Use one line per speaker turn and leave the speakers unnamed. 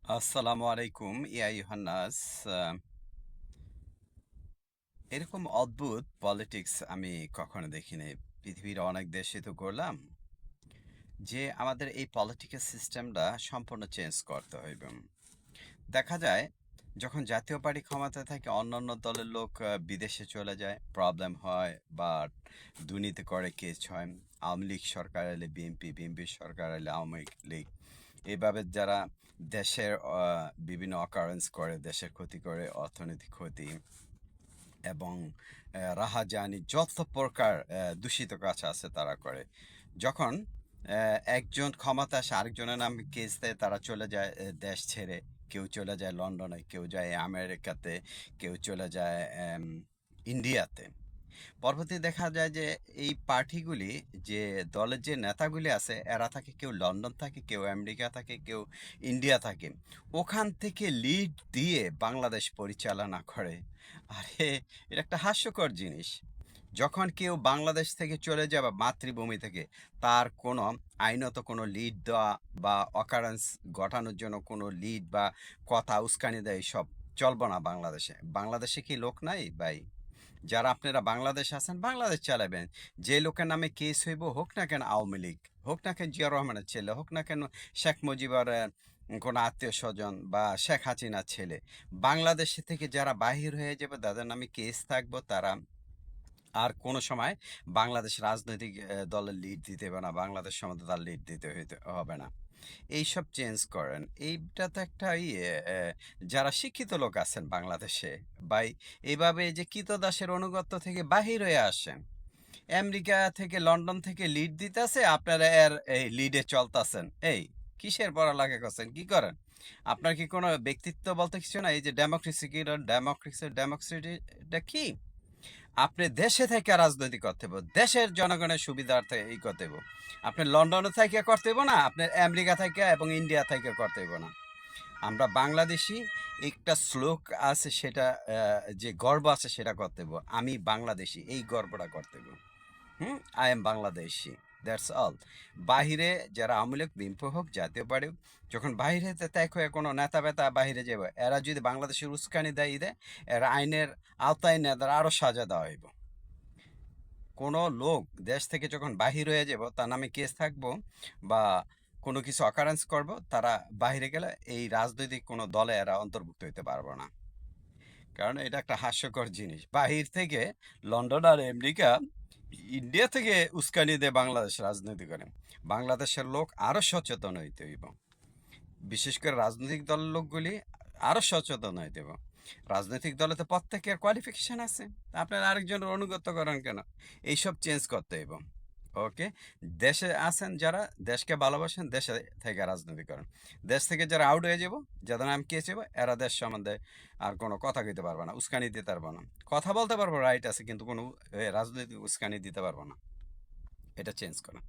আসসালামু আলাইকুম ইয়া ইউহান্নাস। আহ, এরকম অদ্ভুত পলিটিক্স আমি কখনো দেখিনি। পৃথিবীর অনেক দেশে তো করলাম যে আমাদের এই পলিটিক্যাল সিস্টেমটা সম্পূর্ণ চেঞ্জ করতে হইবে। দেখা যায় যখন জাতীয় পার্টি ক্ষমতায় থাকে অন্যান্য দলের লোক বিদেশে চলে যায়, প্রবলেম হয় বা দুর্নীতি করে কেস হয়। আওয়ামী লীগ সরকার এলে বিএনপি, বিএনপি সরকার এলে আওয়ামী লীগ, এভাবে যারা দেশের বিভিন্ন অকারেন্স করে, দেশের ক্ষতি করে, অর্থনৈতিক ক্ষতি এবং রাহাজানি যত প্রকার দূষিত কাজ আছে তারা করে। যখন একজন ক্ষমতা আসে আরেকজনের নামে কেস দেয়, তারা চলে যায় দেশ ছেড়ে। কেউ চলে যায় লন্ডনে, কেউ যায় আমেরিকাতে, কেউ চলে যায় ইন্ডিয়াতে। পরবর্তী দেখা যায় যে এই পার্টিগুলি, যে দলের যে নেতাগুলি আছে, এরা থাকে কেউ লন্ডন থাকে, কেউ আমেরিকা থাকে, কেউ ইন্ডিয়া থাকে। ওখান থেকে লিড দিয়ে বাংলাদেশ পরিচালনা করে। আরে, এটা একটা হাস্যকর জিনিস। যখন কেউ বাংলাদেশ থেকে চলে যায় বা মাতৃভূমি থেকে, তার কোনো আইনত কোনো লিড দেওয়া বা অকারেন্স ঘটানোর জন্য কোনো লিড বা কথা উস্কানি দেয়, সব চলবো না বাংলাদেশে। বাংলাদেশে কি লোক নাই ভাই? যারা আপনারা বাংলাদেশ আছেন, বাংলাদেশ চালাবেন। যে লোকের নামে কেস হইব, হোক না কেন আওয়ামী লীগ, হোক না কেন জিয়া রহমানের ছেলে, হোক না কেন শেখ মুজিবের কোনো আত্মীয় স্বজন বা শেখ হাসিনার ছেলে, বাংলাদেশ থেকে যারা বাহির হয়ে যাবে তাদের নামে কেস থাকবো, তারা আর কোনো সময় বাংলাদেশ রাজনৈতিক দলের লিড দিতে হবে না, বাংলাদেশ সম্বন্ধে তার লিড দিতে হইতে হবে না। এইসব চেঞ্জ করেন। এইটা তো একটা ইয়ে, যারা শিক্ষিত লোক আছেন বাংলাদেশে, ভাই, এইভাবে যে কৃতদাসের অনুগত্য থেকে বাহির হয়ে আসেন। আমেরিকা থেকে, লন্ডন থেকে লিড দিতেছে, আপনারা এর এই লিডে চলতেছেন। এই কিসের পড়ালেখা করছেন, কি করেন? আপনার কি কোনো ব্যক্তিত্ব বলতে কিছু না? এই যে ডেমোক্রেসি, কি ডেমোক্রেসিটা কি? আপনি দেশে থেকে রাজনীতি করতে হবে, দেশের জনগণের সুবিধার্থে এই করতে হবে। আপনি লন্ডনে থেকে করতে হবে না, আপনি আমেরিকা থেকে এবং ইন্ডিয়া থেকে করতে হবে না। আমরা বাংলাদেশি, একটা শ্লোক আছে সেটা, যে গর্ব আছে সেটা করতে হবে। আমি বাংলাদেশি, এই গর্বটা করতে হবে। I am Bangladeshi, that's all. বাহিরে যারা আওয়ামী লীগ, বিএনপি হোক, জাতীয় পার্টি হোক, যখন বাহিরে ত্যাগ হয়ে কোনো নেতা বেতা বাহিরে যাবে, এরা যদি বাংলাদেশের উস্কানি দেয়, এরা আইনের আওতায় নেতার আরও সাজা দেওয়া হইব। কোনো লোক দেশ থেকে যখন বাহির হয়ে যাব, তার নামে কেস থাকবো বা কোনো কিছু অকারেন্স করব, তারা বাহিরে গেলে এই রাজনৈতিক কোনো দলে এরা অন্তর্ভুক্ত হইতে পারবো না। কারণ এটা একটা হাস্যকর জিনিস। বাহির থেকে লন্ডন আর আমেরিকা, ইন্ডিয়া থেকে উস্কানি দিয়ে বাংলাদেশ রাজনীতি করে। বাংলাদেশের লোক আরো সচেতন হইতে হইব। বিশেষ করে রাজনৈতিক দলের লোকগুলি আরো সচেতন হইতে হবে। রাজনৈতিক দলে তো প্রত্যেকের কোয়ালিফিকেশন আছে, আপনার আরেকজনের অনুগত করেন কেন? এইসব চেঞ্জ করতে হইব। ওকে, দেশে আছেন যারা, দেশকে ভালোবাসেন, দেশে থেকে রাজনীতি করেন। দেশ থেকে যারা আউট হয়ে যাব, যাদের নাম কে যাব, এরা দেশ সম্বন্ধে আর কোনো কথা কইতে পারবে না, উস্কানি দিতে পারবো না। কথা বলতে পারবো, রাইট আছে, কিন্তু কোনো রাজনৈতিক উস্কানি দিতে পারবো না। এটা চেঞ্জ করা।